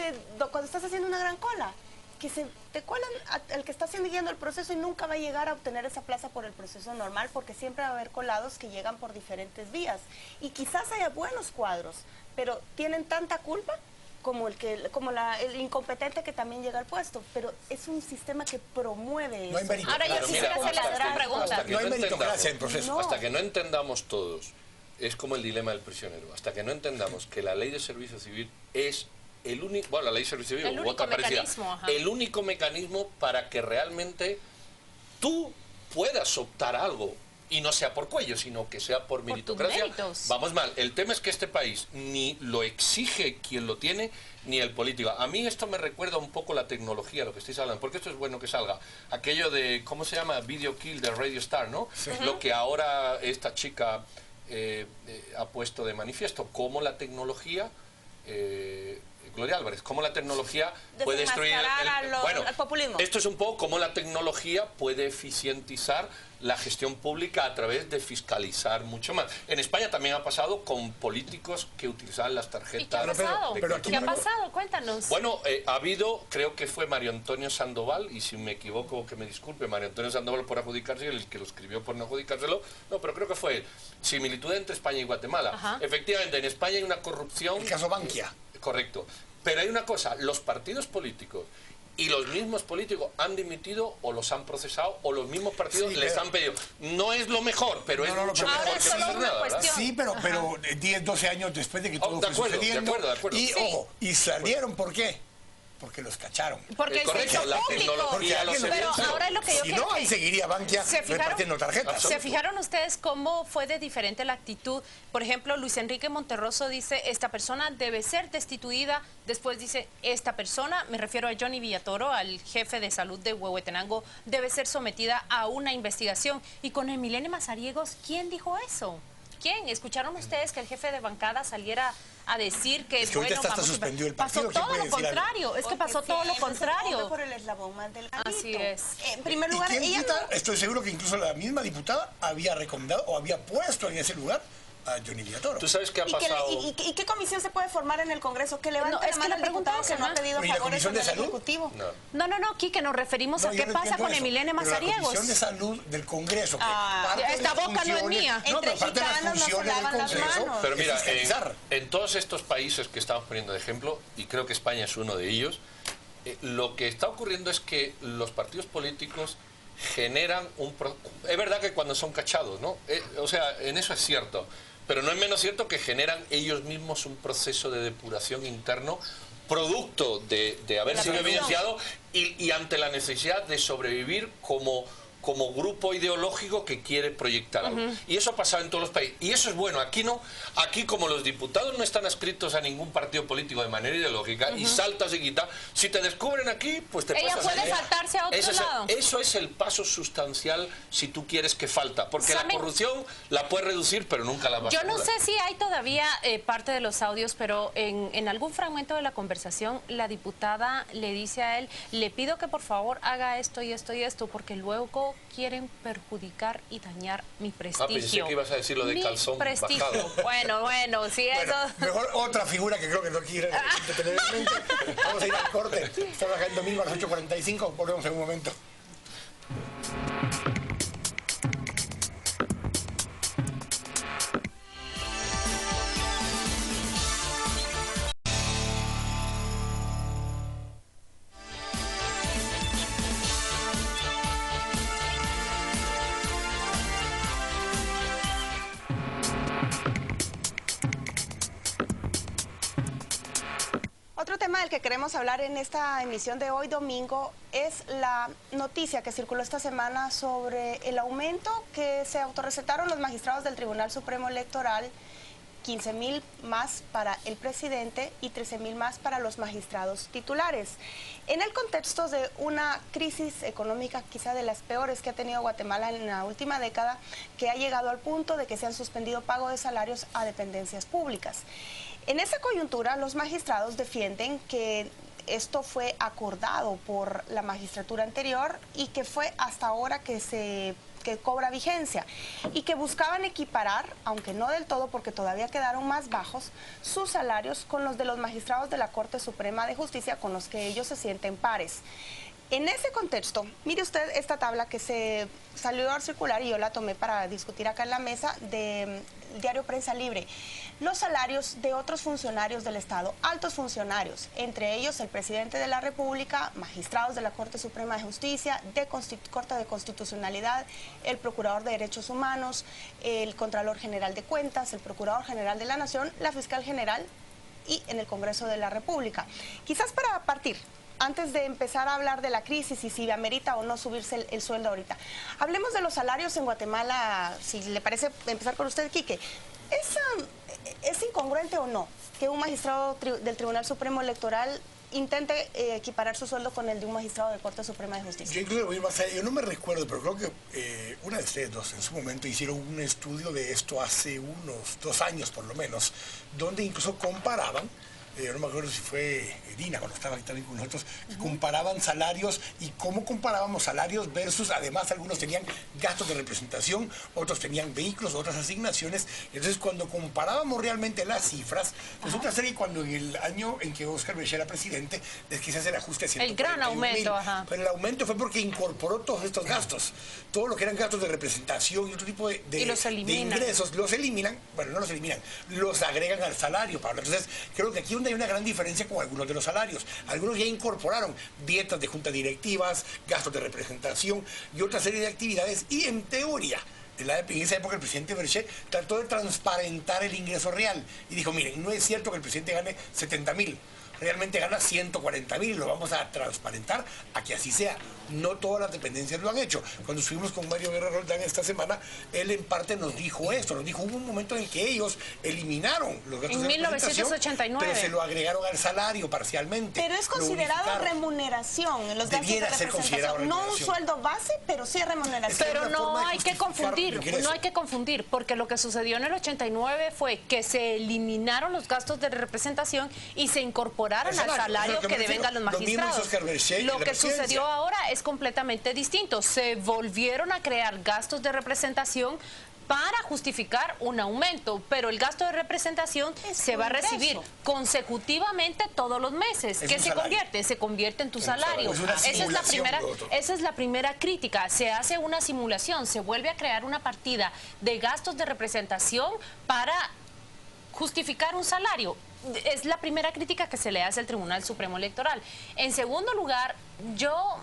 cuando estás haciendo una gran cola, que se te cuelan el que está siguiendo el proceso y nunca va a llegar a obtener esa plaza por el proceso normal, porque siempre va a haber colados que llegan por diferentes vías, y quizás haya buenos cuadros, pero tienen tanta culpa como el incompetente que también llega al puesto, pero es un sistema que promueve eso. Ahora yo quisiera hacerle otra pregunta. No hay meritocracia en proceso. Hasta que no entendamos todos, es como el dilema del prisionero, hasta que no entendamos que la ley de servicio civil es el único, bueno, la ley de servicio civil u otra parecida, el único mecanismo para que realmente tú puedas optar a algo. Y no sea por cuello, sino que sea por meritocracia. Vamos mal. El tema es que este país ni lo exige quien lo tiene, ni el político. A mí esto me recuerda un poco la tecnología, lo que estáis hablando, porque esto es bueno que salga. Aquello de, ¿cómo se llama? Video Kill de Radio Star, ¿no? Sí. Lo que ahora esta chica ha puesto de manifiesto, cómo la tecnología... Gloria Álvarez, cómo la tecnología puede destruir el populismo. Esto es un poco cómo la tecnología puede eficientizar la gestión pública a través de fiscalizar mucho más. En España también ha pasado con políticos que utilizaban las tarjetas. ¿Y qué ha pasado? ¿Qué ha pasado? Cuéntanos. Bueno, ha habido, creo que fue Mario Antonio Sandoval, y si me equivoco que me disculpe, Mario Antonio Sandoval por adjudicarse, el que lo escribió por no adjudicárselo, no, pero creo que fue él. Similitud entre España y Guatemala. Efectivamente, en España hay una corrupción... El caso Bankia. Correcto. Pero hay una cosa, los partidos políticos y los mismos políticos han dimitido o los han procesado o los mismos partidos les han pedido. No es lo mejor, pero es mucho mejor que no hacer nada, ¿verdad? Sí, pero 10, 12 años después de que todo fue sucediendo. De acuerdo. Y, ojo, y salieron, ¿por qué? Porque los cacharon. Porque correcto, la tecnología los pero ahora es lo que yo quiero. Si no, ahí seguiría Bankia repartiendo tarjetas. ¿Se fijaron ustedes cómo fue de diferente la actitud? Por ejemplo, Luis Enrique Monterroso dice, esta persona debe ser destituida. Después dice, esta persona, me refiero a Johnny Villatoro, al jefe de salud de Huehuetenango, debe ser sometida a una investigación. Y con Emiliano Mazariegos, ¿quién dijo eso? ¿Quién? ¿Escucharon ustedes que el jefe de bancada saliera a decir que, bueno, pasó todo lo contrario? Es que pasó todo lo contrario. Por el eslabón más delgadito. Así es. En primer lugar, estoy seguro que incluso la misma diputada había recomendado o había puesto en ese lugar a Johnny Villatoro. ¿Tú sabes qué ha pasado? ¿Y qué comisión se puede formar en el Congreso? Que levante la mano al diputado que no ha pedido favores en el Ejecutivo. No, Kike, nos referimos a qué pasa con Emiliano Mazariegos. La Comisión de Salud del Congreso. Esta boca no es mía. Entre gitanos no se lavan las manos. Pero mira, en todos estos países que estamos poniendo de ejemplo, y creo que España es uno de ellos, lo que está ocurriendo es que los partidos políticos generan es verdad que cuando son cachados, ¿no? O sea, en eso es cierto. Pero no es menos cierto que generan ellos mismos un proceso de depuración interno producto de haber sido evidenciado y ante la necesidad de sobrevivir como grupo ideológico que quiere proyectar algo. Y eso ha pasado en todos los países. Y eso es bueno. Aquí no. Aquí, como los diputados no están adscritos a ningún partido político de manera ideológica y saltas y quitas, si te descubren aquí, pues te pasas. Ella puede saltarse a otro lado. Eso es el paso sustancial si tú quieres que falta. Porque la corrupción la puedes reducir, pero nunca la vas a anular. Yo no sé si hay todavía parte de los audios, pero en algún fragmento de la conversación, la diputada le dice a él, le pido que por favor haga esto y esto y esto, porque luego quieren perjudicar y dañar mi prestigio. Pensé que ibas a decir lo de calzón bajado. Bueno, sí, eso... Mejor otra figura que creo que no quiere tener en mente. Vamos a ir al corte. Estamos acá el domingo a las 8:45. Volvemos en un momento. Otro tema del que queremos hablar en esta emisión de hoy domingo es la noticia que circuló esta semana sobre el aumento que se autorrecetaron los magistrados del Tribunal Supremo Electoral 15.000 más para el presidente y 13.000 más para los magistrados titulares. En el contexto de una crisis económica quizá de las peores que ha tenido Guatemala en la última década, que ha llegado al punto de que se han suspendido pago de salarios a dependencias públicas. En esa coyuntura, los magistrados defienden que esto fue acordado por la magistratura anterior y que fue hasta ahora que cobra vigencia, y que buscaban equiparar, aunque no del todo porque todavía quedaron más bajos, sus salarios con los de los magistrados de la Corte Suprema de Justicia, con los que ellos se sienten pares. En ese contexto, mire usted esta tabla que se salió a circular y yo la tomé para discutir acá en la mesa de Diario Prensa Libre. Los salarios de otros funcionarios del Estado, altos funcionarios, entre ellos el presidente de la República, magistrados de la Corte Suprema de Justicia, Corte de Constitucionalidad, el Procurador de Derechos Humanos, el Contralor General de Cuentas, el Procurador General de la Nación, la Fiscal General y en el Congreso de la República. Quizás para partir, antes de empezar a hablar de la crisis y si amerita o no subirse el sueldo ahorita, hablemos de los salarios en Guatemala, si le parece empezar con usted, Quique. ¿Es incongruente o no que un magistrado del Tribunal Supremo Electoral intente equiparar su sueldo con el de un magistrado de Corte Suprema de Justicia? Yo incluso voy más allá. Yo no me recuerdo, pero creo que una de ustedes dos en su momento hicieron un estudio de esto hace unos 2 años por lo menos, donde incluso comparaban, no me acuerdo si fue Dina cuando estaba aquí también con nosotros, comparaban salarios y cómo comparábamos salarios versus, además algunos tenían gastos de representación, otros tenían vehículos, otras asignaciones. Entonces cuando comparábamos realmente las cifras, resulta ser que cuando en el año en que Óscar Bechara era presidente, es que se hace el ajuste a 141,000. El gran aumento, ajá. Pero el aumento fue porque incorporó todos estos gastos, todo lo que eran gastos de representación y otro tipo de ingresos, los eliminan, bueno, no los eliminan, los agregan al salario, Pablo. Entonces creo que aquí hay una gran diferencia con algunos de los salarios. Algunos ya incorporaron dietas de juntas directivas, gastos de representación y otra serie de actividades, y en teoría, en esa época el presidente Berger trató de transparentar el ingreso real y dijo, miren, no es cierto que el presidente gane 70.000, realmente gana 140.000 y lo vamos a transparentar a que así sea. No todas las dependencias lo han hecho. Cuando estuvimos con Mario Guerra Roldán esta semana, él en parte nos dijo esto, nos dijo, hubo un momento en que ellos eliminaron los gastos de representación, 1989, pero se lo agregaron al salario parcialmente. Pero es considerado remuneración en los gastos de representación, no un sueldo base, pero sí remuneración. Pero no hay que confundir, porque lo que sucedió en el 89 fue que se eliminaron los gastos de representación y se incorporaron al salario que devengan los magistrados. Lo que sucedió ahora es completamente distinto. Se volvieron a crear gastos de representación para justificar un aumento, pero el gasto de representación se va a recibir consecutivamente todos los meses. ¿Qué se convierte? Se convierte en tu salario. Esa es la primera crítica. Se hace una simulación, se vuelve a crear una partida de gastos de representación para justificar un salario. Es la primera crítica que se le hace al Tribunal Supremo Electoral. En segundo lugar, yo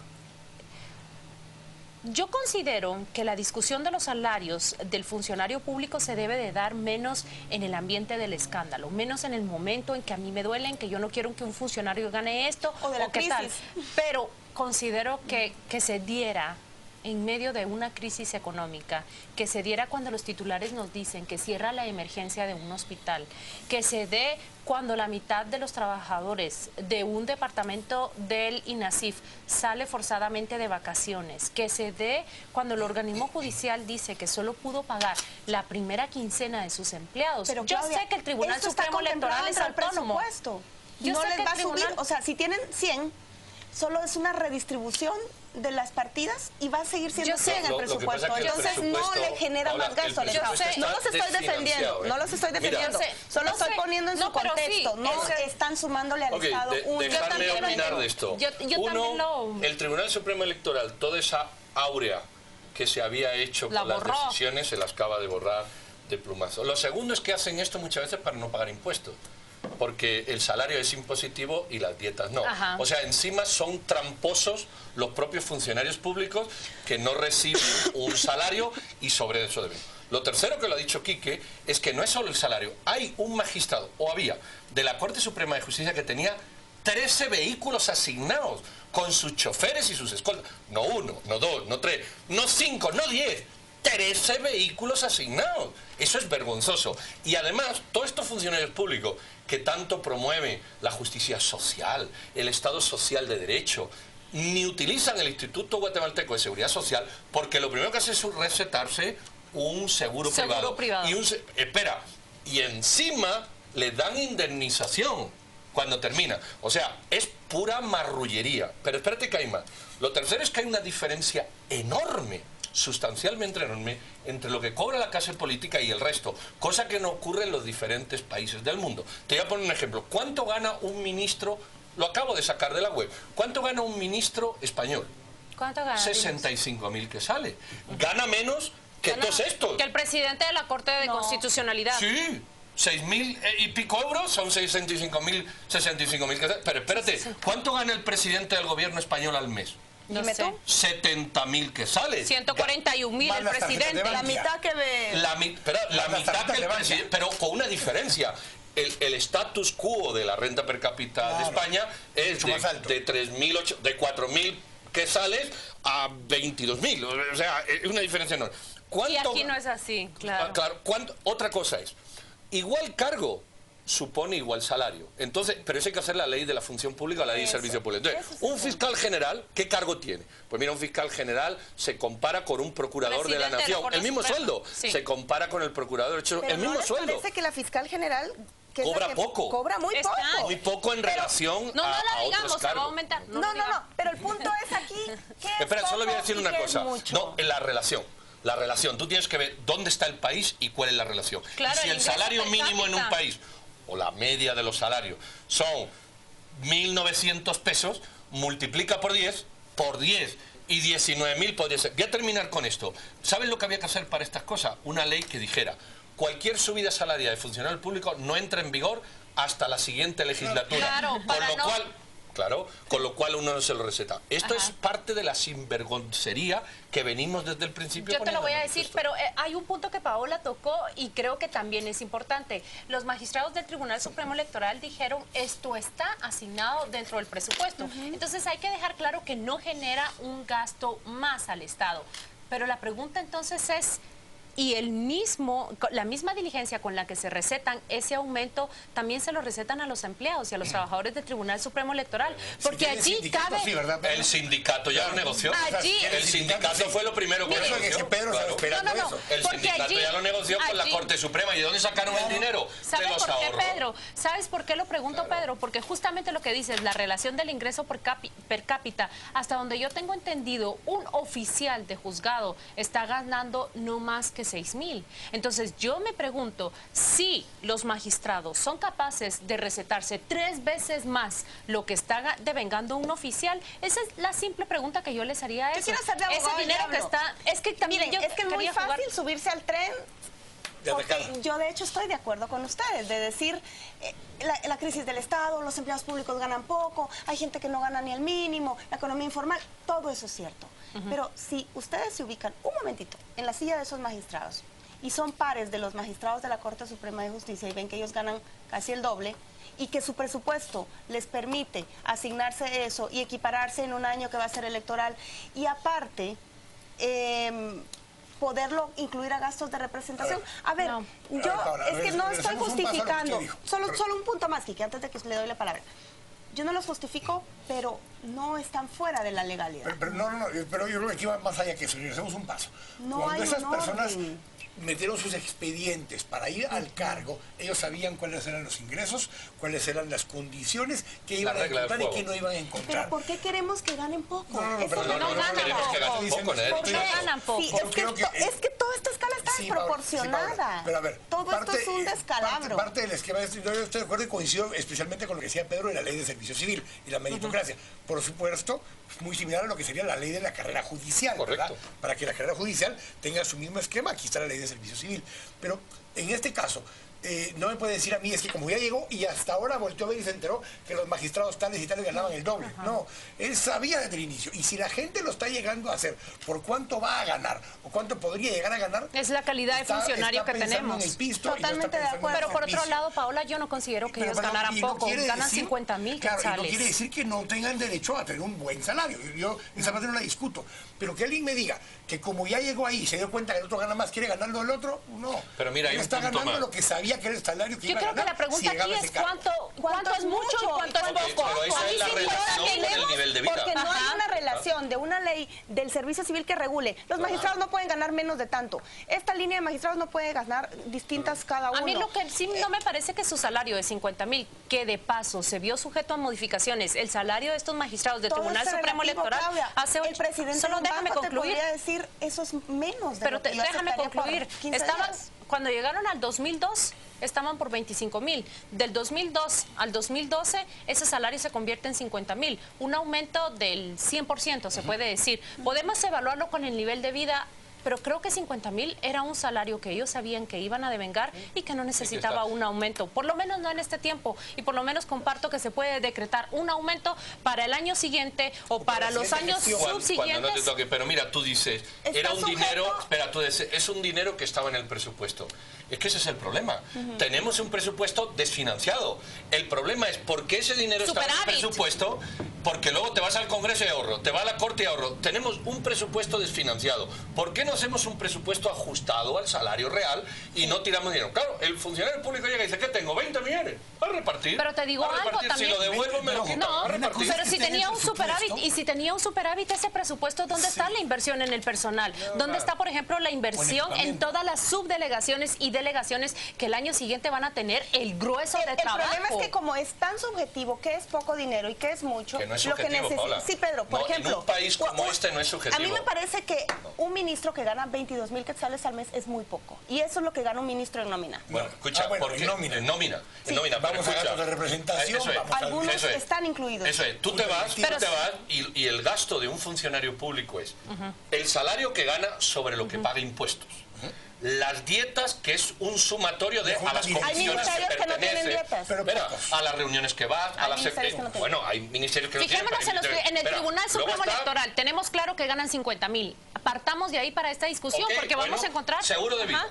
considero que la discusión de los salarios del funcionario público se debe de dar menos en el ambiente del escándalo, menos en el momento en que a mí me duelen, que yo no quiero que un funcionario gane esto o qué tal. Pero considero que se diera en medio de una crisis económica, que se diera cuando los titulares nos dicen que cierra la emergencia de un hospital, que se dé cuando la mitad de los trabajadores de un departamento del INASIF sale forzadamente de vacaciones, que se dé cuando el organismo judicial dice que solo pudo pagar la primera quincena de sus empleados. Pero, yo Claudia, sé que el Tribunal Supremo Electoral es autónomo. No les va a subir, o sea, si tienen 100, solo es una redistribución de las partidas y va a seguir siendo 100 el presupuesto. Entonces no le genera más gasto al Estado. No los estoy defendiendo, no los estoy defendiendo. Solo estoy poniendo en su contexto. No están sumándole al Estado un... Dejarme opinar de esto. Uno, el Tribunal Supremo Electoral, toda esa áurea que se había hecho con las decisiones, se las acaba de borrar de plumazo. Lo segundo es que hacen esto muchas veces para no pagar impuestos, porque el salario es impositivo y las dietas no. Ajá. O sea, encima son tramposos los propios funcionarios públicos que no reciben un salario y sobre eso deben. Lo tercero que lo ha dicho Quique es que no es solo el salario. Hay un magistrado, o había, de la Corte Suprema de Justicia que tenía 13 vehículos asignados con sus choferes y sus escoltas. No 1, no 2, no 3, no 5, no 10. 13 vehículos asignados. Eso es vergonzoso. Y además, todos estos funcionarios públicos que tanto promueven la justicia social, el Estado social de derecho, ni utilizan el Instituto Guatemalteco de Seguridad Social, porque lo primero que hace es recetarse un seguro privado. Y encima le dan indemnización cuando termina. O sea, es pura marrullería. Pero espérate que hay más. Lo tercero es que hay una diferencia enorme, sustancialmente enorme, entre lo que cobra la clase política y el resto, cosa que no ocurre en los diferentes países del mundo. Te voy a poner un ejemplo. ¿Cuánto gana un ministro? Lo acabo de sacar de la web. ¿Cuánto gana un ministro español? ¿Cuánto gana? 65.000 que sale. Gana menos que todos estos. Que el presidente de la Corte de Constitucionalidad. Sí. 6.000 y pico euros, son 65.000 que sale. Pero espérate, ¿cuánto gana el presidente del gobierno español al mes? No sé. 70.000 que sale. 141.000 el presidente. La mitad que ve. La mitad que el presidente, pero con una diferencia. El status quo de la renta per cápita de España es de 4.000 que sales a 22.000. O sea, es una diferencia enorme. Y aquí no es así, claro. Otra cosa es, igual cargo supone igual salario. Entonces, pero eso hay que hacer la ley de la función pública o la ley de servicio público. Entonces, un fiscal general, ¿qué cargo tiene? Pues mira, un fiscal general se compara con un procurador de la nación. El mismo sueldo. Se compara con el procurador. El mismo sueldo. Parece que la fiscal general cobra poco. Cobra muy poco. Muy poco en relación a otros cargos. Se va a aumentar. No, pero el punto es aquí que espera, solo voy a decir una cosa. No, en la relación. La relación. Tú tienes que ver dónde está el país y cuál es la relación. Claro, y si el salario mínimo en un país, o la media de los salarios, son 1.900 pesos, multiplica por 10 y 19.000 podría ser. Voy a terminar con esto. ¿Saben lo que había que hacer para estas cosas? Una ley que dijera: cualquier subida salarial de funcionario público no entra en vigor hasta la siguiente legislatura. Con lo cual uno no se lo receta. Esto es parte de la sinvergoncería que venimos desde el principio. Yo te lo voy a decir, pero hay un punto que Paola tocó y creo que también es importante. Los magistrados del Tribunal Supremo Electoral dijeron: esto está asignado dentro del presupuesto. Entonces hay que dejar claro que no genera un gasto más al Estado. Pero la pregunta entonces es: y la misma diligencia con la que se recetan ese aumento, también se lo recetan a los empleados y a los trabajadores del Tribunal Supremo Electoral. Porque allí cabe... El sindicato ya lo negoció. El sindicato fue lo primero que negoció. El sindicato ya lo negoció con la Corte Suprema. ¿Y de dónde sacaron el dinero? ¿Sabes por qué, Pedro? ¿Sabes por qué lo pregunto, Pedro? Porque justamente lo que dices, la relación del ingreso per cápita, hasta donde yo tengo entendido, un oficial de juzgado está ganando no más que 6.000. Entonces yo me pregunto si los magistrados son capaces de recetarse 3 veces más lo que está devengando un oficial. Esa es la simple pregunta que yo les haría a eso. Ese dinero que está... Es que también miren, es que es muy fácil subirse al tren. Porque yo de hecho estoy de acuerdo con ustedes, de decir la crisis del Estado, los empleados públicos ganan poco, hay gente que no gana ni el mínimo, la economía informal, todo eso es cierto. Pero si ustedes se ubican un momentito en la silla de esos magistrados y son pares de los magistrados de la Corte Suprema de Justicia y ven que ellos ganan casi el doble y que su presupuesto les permite asignarse eso y equipararse en un año que va a ser electoral y aparte... poderlo incluir a gastos de representación. A ver, es que no estoy justificando. Solo un punto más, Kiki, antes de que le doy la palabra. Yo no los justifico, pero no están fuera de la legalidad. Pero yo creo que aquí va más allá que eso. Hacemos un paso. Cuando esas personas metieron sus expedientes para ir al cargo, ellos sabían cuáles eran los ingresos, cuáles eran las condiciones que iban a encontrar y que no iban a encontrar. ¿Pero por qué queremos que ganen poco? No ganan poco. Es que toda esta escala está desproporcionada. Pero a ver, todo esto es un descalabro. Parte del esquema, yo estoy de acuerdo y coincido especialmente con lo que decía Pedro de la ley de servicio civil y la meritocracia. Por supuesto, muy similar a lo que sería la ley de la carrera judicial, ¿verdad? Para que la carrera judicial tenga su mismo esquema, aquí está la ley de servicio civil. Pero en este caso, no me puede decir a mí, es que como ya llegó y hasta ahora volteó a ver y se enteró que los magistrados tales y tales ganaban el doble. Ajá. No, él sabía desde el inicio. Y si la gente lo está llegando a hacer, ¿por cuánto va a ganar? ¿O cuánto podría llegar a ganar? Es la calidad de funcionario que tenemos. Totalmente de acuerdo. Pero por otro lado, Paola, yo no considero que ellos ganaran poco. Ganan 50.000 quetzales. Claro, y no quiere decir que no tengan derecho a tener un buen salario. Yo esa parte no la discuto. Pero que alguien me diga que como ya llegó ahí y se dio cuenta que el otro gana más, quiere ganarlo el otro, no. Pero mira, él está ganando lo que sabía que era el salario que yo creo que la pregunta aquí es cuánto es mucho y cuánto es poco. Pero esa es la relación con el nivel de vida. Porque no hay una relación de una ley del servicio civil que regule. Los magistrados no pueden ganar menos de tanto. Esta línea de magistrados no puede ganar distintas cada uno. A mí lo que sí no me parece que su salario de 50.000, que de paso se vio sujeto a modificaciones, el salario de estos magistrados del Tribunal Supremo Electoral hace el presidente solo déjame concluir. Decir eso es menos de pero lo que yo déjame concluir. Estaban cuando llegaron al 2002 estaban por 25.000. Del 2002 al 2012 ese salario se convierte en 50.000, un aumento del 100% se puede decir. Podemos evaluarlo con el nivel de vida, pero creo que 50.000 era un salario que ellos sabían que iban a devengar y que no necesitaba un aumento, por lo menos no en este tiempo, y por lo menos comparto que se puede decretar un aumento para el año siguiente o para los años subsiguientes. Cuando no te toque, pero mira, tú dices, era un dinero, espera, tú dices, es un dinero que estaba en el presupuesto. Es que ese es el problema. Tenemos un presupuesto desfinanciado. El problema es por qué ese dinero está en el presupuesto, porque luego te vas al Congreso y ahorro, te va a la Corte y ahorro. Tenemos un presupuesto desfinanciado. ¿Por qué no hacemos un presupuesto ajustado al salario real y no tiramos dinero? Claro, el funcionario público llega y dice, ¿qué tengo? 20 millones. A repartir. Pero te digo algo también. Si lo devuelvo, me lo quitan. No, pero si tenía un superávit, y si tenía un superávit ese presupuesto, ¿dónde está la inversión en el personal? ¿Dónde está, por ejemplo, la inversión en todas las subdelegaciones y delegaciones que el año siguiente van a tener el grueso de trabajo? El problema es que como es tan subjetivo, que es poco dinero y que es mucho, que no es subjetivo, Paola. Sí, Pedro, por ejemplo, en un país como este no es subjetivo. A mí me parece que un ministro que gana 22.000 quetzales al mes es muy poco. Y eso es lo que gana un ministro en nómina. Bueno, escucha, porque en nómina. Vamos a gastos de representación. Algunos están incluidos. Eso es, tú te vas y el gasto de un funcionario público es el salario que gana sobre lo que paga impuestos. Las dietas, que es un sumatorio de a las comisiones que pertenece, a las reuniones que va, a las bueno, hay ministerios que no tienen. Fijémonos en el Tribunal Supremo Electoral, tenemos claro que ganan 50.000. Partamos de ahí para esta discusión, porque vamos a encontrar seguro de vida,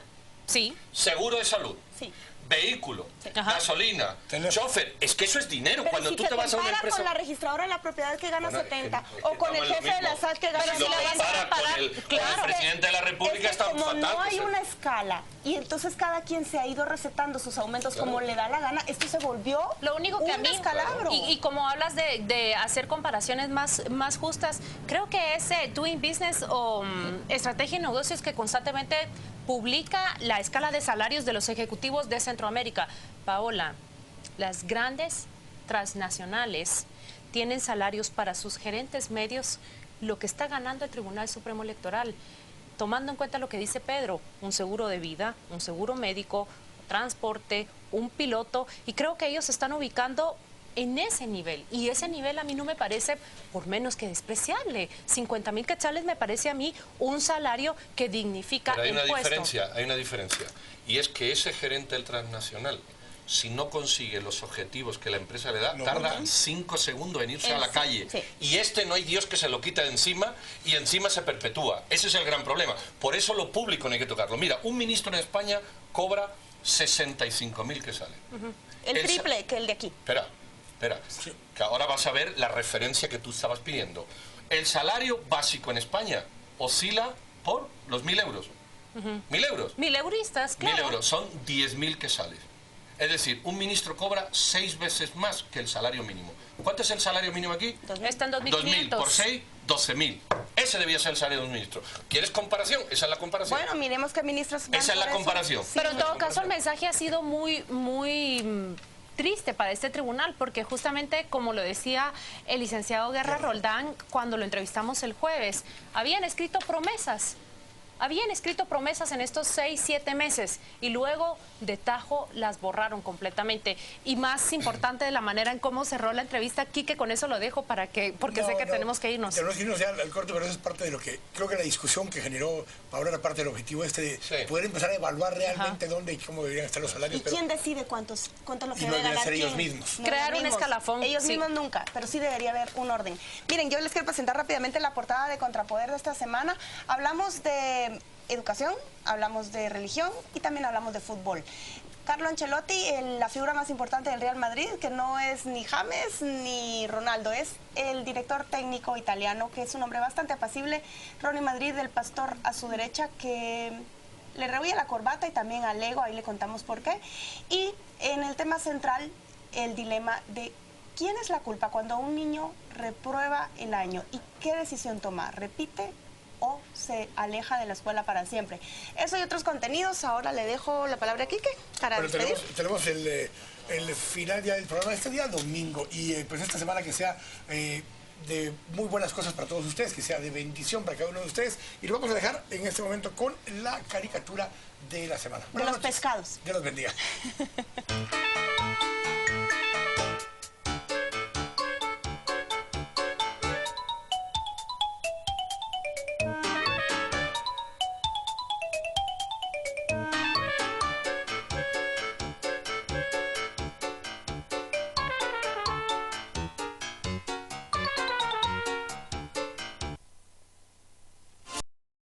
sí, seguro de salud, sí, vehículo, gasolina, chofer, es que eso es dinero. Pero cuando si tú te vas a una empresa con la registradora de la propiedad que gana 70 o con el jefe de la SAT que gana 100, con el presidente de la República está fatal. No hay una escala y entonces cada quien se ha ido recetando sus aumentos como le da la gana. Esto se volvió lo único que a mí y como hablas de hacer comparaciones más justas, creo que ese Doing Business o Estrategia y Negocios que constantemente publica la escala de salarios de los ejecutivos de Centroamérica. Paola, las grandes transnacionales tienen salarios para sus gerentes medios lo que está ganando el Tribunal Supremo Electoral, tomando en cuenta lo que dice Pedro, un seguro de vida, un seguro médico, transporte, un piloto, y creo que ellos se están ubicando en ese nivel, y ese nivel a mí no me parece por menos que despreciable. 50.000 quetzales me parece a mí un salario que dignifica el puesto. Hay una diferencia, y es que ese gerente del transnacional, si no consigue los objetivos que la empresa le da, tarda 5 segundos en irse a la calle. Sí. Y este no hay Dios que se lo quita de encima y encima se perpetúa. Ese es el gran problema. Por eso lo público no hay que tocarlo. Mira, un ministro en España cobra 65.000 quetzales. El triple que el de aquí. Espera, que ahora vas a ver la referencia que tú estabas pidiendo. El salario básico en España oscila por los 1.000 euros. 1.000 euros. 1.000 euristas, claro. 1.000 euros, son 10.000 quetzales. Es decir, un ministro cobra 6 veces más que el salario mínimo. ¿Cuánto es el salario mínimo aquí? Está en 2.500. 2.000 por 6, 12.000. Ese debía ser el salario de un ministro. ¿Quieres comparación? Esa es la comparación. Bueno, miremos qué ministros van. Esa es la comparación. Sí, pero en todo caso el mensaje ha sido muy triste para este tribunal, porque justamente, como lo decía el licenciado Guerra Roldán cuando lo entrevistamos el jueves, habían escrito promesas habían escrito promesas en estos 6, 7 meses y luego de tajo las borraron completamente. Y más importante de la manera en cómo cerró la entrevista, Quique, con eso lo dejo porque sé que tenemos que irnos. Tenemos que irnos ya al corte, pero eso es parte de lo que creo que la discusión que generó ahora era parte del objetivo de poder empezar a evaluar realmente dónde y cómo deberían estar los salarios. ¿Y quién decide cuánto es lo que no debe ganar ser quién? ellos mismos. Crear un escalafón. Ellos mismos nunca, pero sí debería haber un orden. Miren, yo les quiero presentar rápidamente la portada de Contrapoder de esta semana. Hablamos de educación, hablamos de religión y también hablamos de fútbol. Carlo Ancelotti, la figura más importante del Real Madrid, que no es ni James ni Ronaldo, es el director técnico italiano, que es un hombre bastante apacible. Ronnie Madrid, el pastor a su derecha, que le rehuye la corbata y también al ego, ahí le contamos por qué. Y en el tema central, el dilema de quién es la culpa cuando un niño reprueba el año y qué decisión toma, repite o se aleja de la escuela para siempre. Eso y otros contenidos. Ahora le dejo la palabra a Quique para despedir. Tenemos el final ya del programa este día domingo y pues esta semana que sea de muy buenas cosas para todos ustedes, que sea de bendición para cada uno de ustedes, y lo vamos a dejar en este momento con la caricatura de la semana. De los pescados. Dios los bendiga.